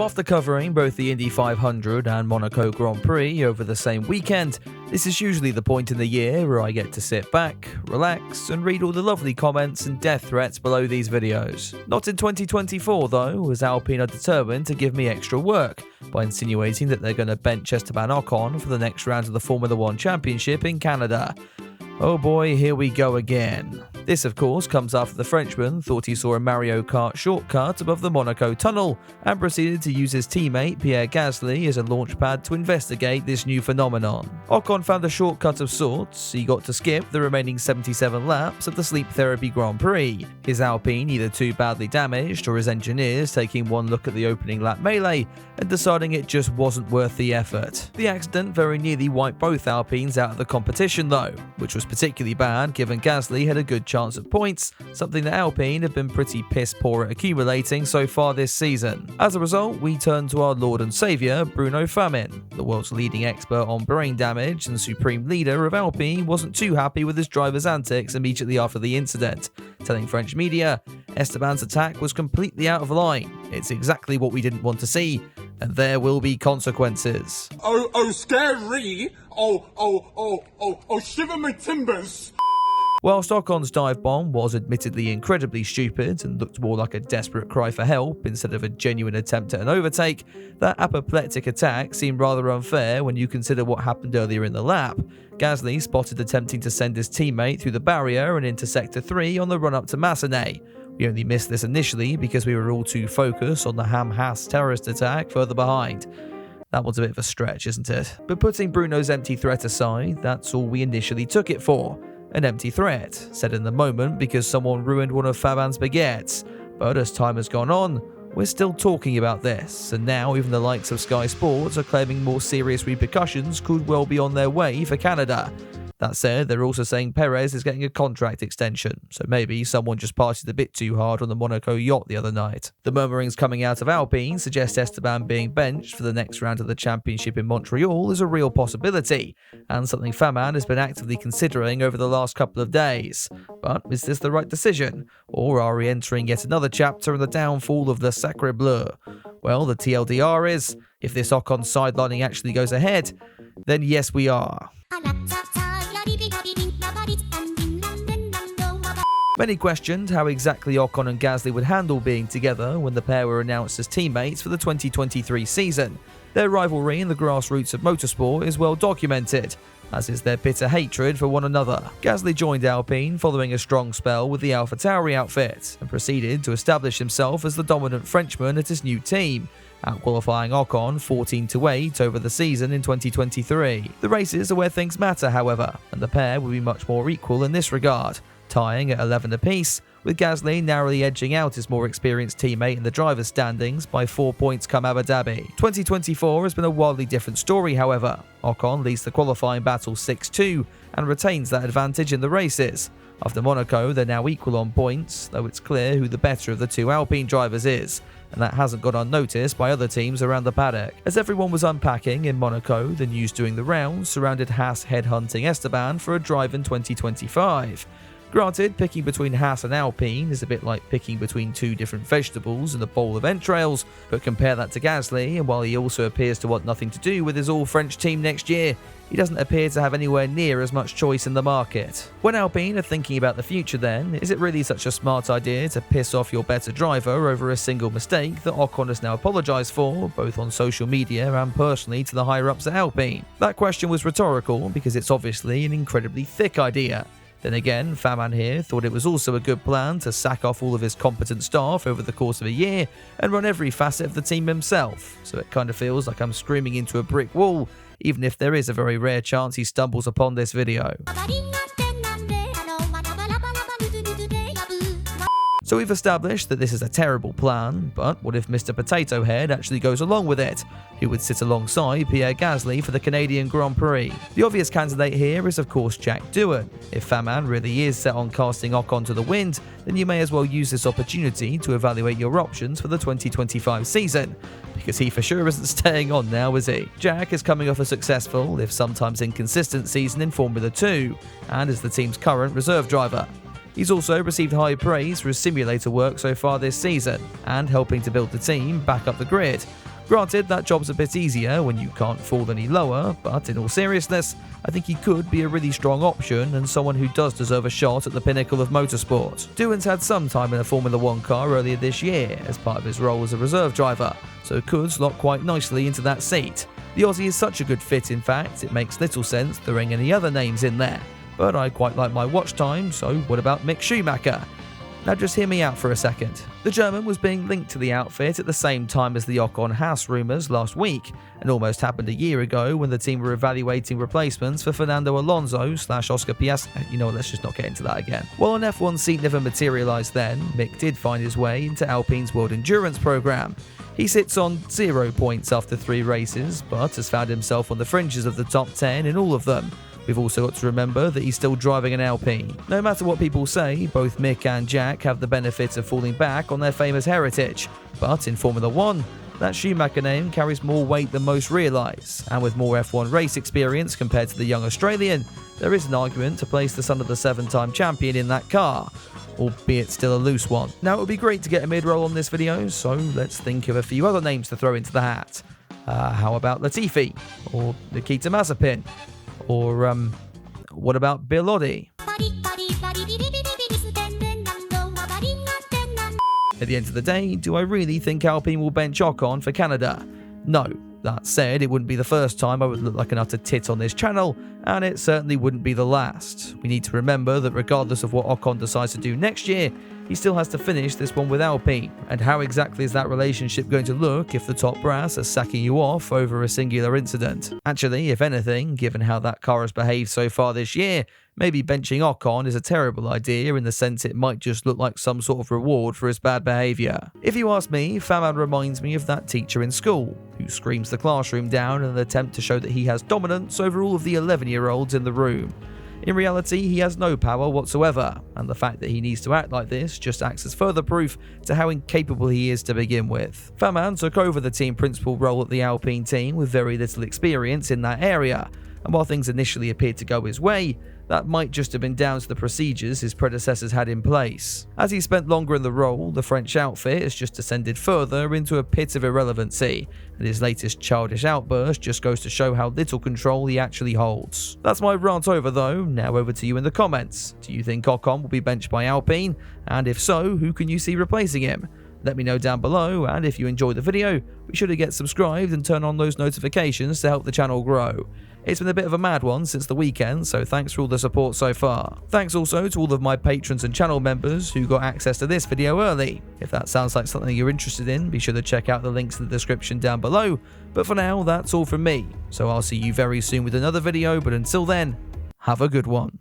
after covering both the Indy 500 and Monaco Grand Prix over the same weekend, this is usually the point in the year where I get to sit back, relax, and read all the lovely comments and death threats below these videos. Not in 2024 though, as Alpine are determined to give me extra work by insinuating that they're going to bench Esteban Ocon for the next round of the Formula 1 Championship in Canada. Oh boy, here we go again. This, of course, comes after the Frenchman thought he saw a Mario Kart shortcut above the Monaco tunnel and proceeded to use his teammate Pierre Gasly as a launchpad to investigate this new phenomenon. Ocon found a shortcut of sorts. He got to skip the remaining 77 laps of the Sleep Therapy Grand Prix, his Alpine either too badly damaged or his engineers taking one look at the opening lap melee and deciding it just wasn't worth the effort. The accident very nearly wiped both Alpines out of the competition though, which was particularly bad given Gasly had a good chance at points, something that Alpine have been pretty piss poor at accumulating so far this season. As a result, we turn to our Lord and Saviour, Bruno Famin. The world's leading expert on brain damage and supreme leader of Alpine wasn't too happy with his driver's antics immediately after the incident, telling French media, "Esteban's attack was completely out of line. It's exactly what we didn't want to see, and there will be consequences." Oh, scary! Oh, shiver my timbers! Whilst Ocon's dive bomb was admittedly incredibly stupid and looked more like a desperate cry for help instead of a genuine attempt at an overtake, that apoplectic attack seemed rather unfair when you consider what happened earlier in the lap. Gasly spotted attempting to send his teammate through the barrier and into Sector 3 on the run-up to Massenet. We only missed this initially because we were all too focused on the Ham-Haas terrorist attack further behind. That was a bit of a stretch, isn't it? But putting Bruno's empty threat aside, that's all we initially took it for. An empty threat, said in the moment because someone ruined one of Fabian's baguettes. But as time has gone on, we're still talking about this, and now even the likes of Sky Sports are claiming more serious repercussions could well be on their way for Canada. That said, they're also saying Perez is getting a contract extension, so maybe someone just partied a bit too hard on the Monaco yacht the other night. The murmurings coming out of Alpine suggest Esteban being benched for the next round of the championship in Montreal is a real possibility, and something Faman has been actively considering over the last couple of days. But is this the right decision, or are we entering yet another chapter in the downfall of the Sacre Bleu? Well, the TLDR is, if this Ocon sidelining actually goes ahead, then yes we are. Many questioned how exactly Ocon and Gasly would handle being together when the pair were announced as teammates for the 2023 season. Their rivalry in the grassroots of motorsport is well documented, as is their bitter hatred for one another. Gasly joined Alpine following a strong spell with the AlphaTauri outfit and proceeded to establish himself as the dominant Frenchman at his new team, outqualifying Ocon 14-8 over the season in 2023. The races are where things matter, however, and the pair will be much more equal in this regard, tying at 11 apiece, with Gasly narrowly edging out his more experienced teammate in the driver's standings by 4 points come Abu Dhabi. 2024 has been a wildly different story, however. Ocon leads the qualifying battle 6-2 and retains that advantage in the races. After Monaco, they're now equal on points, though it's clear who the better of the two Alpine drivers is, and that hasn't gone unnoticed by other teams around the paddock. As everyone was unpacking in Monaco, the news doing the rounds surrounded Haas headhunting Esteban for a drive in 2025. Granted, picking between Haas and Alpine is a bit like picking between two different vegetables in a bowl of entrails, but compare that to Gasly, and while he also appears to want nothing to do with his all-French team next year, he doesn't appear to have anywhere near as much choice in the market. When Alpine are thinking about the future then, is it really such a smart idea to piss off your better driver over a single mistake that Ocon has now apologised for, both on social media and personally to the higher-ups at Alpine? That question was rhetorical because it's obviously an incredibly thick idea. Then again, Faman here thought it was also a good plan to sack off all of his competent staff over the course of a year and run every facet of the team himself, so it kind of feels like I'm screaming into a brick wall, even if there is a very rare chance he stumbles upon this video. So we've established that this is a terrible plan, but what if Mr. Potato Head actually goes along with it? Who would sit alongside Pierre Gasly for the Canadian Grand Prix? The obvious candidate here is of course Jack Doohan. If Faman really is set on casting Ocon to the wind, then you may as well use this opportunity to evaluate your options for the 2025 season, because he for sure isn't staying on now, is he? Jack is coming off a successful, if sometimes inconsistent season in Formula 2, and is the team's current reserve driver. He's also received high praise for his simulator work so far this season, and helping to build the team back up the grid. Granted, that job's a bit easier when you can't fall any lower, but in all seriousness, I think he could be a really strong option and someone who does deserve a shot at the pinnacle of motorsport. Doohan's had some time in a Formula 1 car earlier this year as part of his role as a reserve driver, so could slot quite nicely into that seat. The Aussie is such a good fit, in fact, it makes little sense throwing any other names in there. But I quite like my watch time, so what about Mick Schumacher? Now just hear me out for a second. The German was being linked to the outfit at the same time as the Ocon-Haas rumours last week, and almost happened a year ago when the team were evaluating replacements for Fernando Alonso/Oscar Piastri. You know what, let's just not get into that again. While an F1 seat never materialised then, Mick did find his way into Alpine's World Endurance programme. He sits on 0 points after 3 races, but has found himself on the fringes of the top 10 in all of them. We've also got to remember that he's still driving an Alpine. No matter what people say, both Mick and Jack have the benefit of falling back on their famous heritage. But in Formula 1, that Schumacher name carries more weight than most realise, and with more F1 race experience compared to the young Australian, there is an argument to place the son of the 7-time champion in that car, albeit still a loose one. Now it would be great to get a mid-roll on this video, so let's think of a few other names to throw into the hat. How about Latifi? Or Nikita Mazepin? Or, what about Bill Oddie? At the end of the day, do I really think Alpine will bench Ocon for Canada? No. That said, it wouldn't be the first time I would look like an utter tit on this channel, and it certainly wouldn't be the last. We need to remember that regardless of what Ocon decides to do next year, he still has to finish this one with Alpine. And how exactly is that relationship going to look if the top brass are sacking you off over a singular incident? Actually, if anything, given how that car has behaved so far this year, maybe benching Ocon is a terrible idea in the sense it might just look like some sort of reward for his bad behaviour. If you ask me, Faman reminds me of that teacher in school, who screams the classroom down in an attempt to show that he has dominance over all of the 11-year-olds in the room. In reality, he has no power whatsoever, and the fact that he needs to act like this just acts as further proof to how incapable he is to begin with. Faman took over the team principal role at the Alpine team with very little experience in that area, and while things initially appeared to go his way, that might just have been down to the procedures his predecessors had in place. As he spent longer in the role, the French outfit has just descended further into a pit of irrelevancy, and his latest childish outburst just goes to show how little control he actually holds. That's my rant over though, now over to you in the comments. Do you think Ocon will be benched by Alpine? And if so, who can you see replacing him? Let me know down below, and if you enjoyed the video, be sure to get subscribed and turn on those notifications to help the channel grow. It's been a bit of a mad one since the weekend, so thanks for all the support so far. Thanks also to all of my patrons and channel members who got access to this video early. If that sounds like something you're interested in, be sure to check out the links in the description down below. But for now, that's all from me. So I'll see you very soon with another video, but until then, have a good one.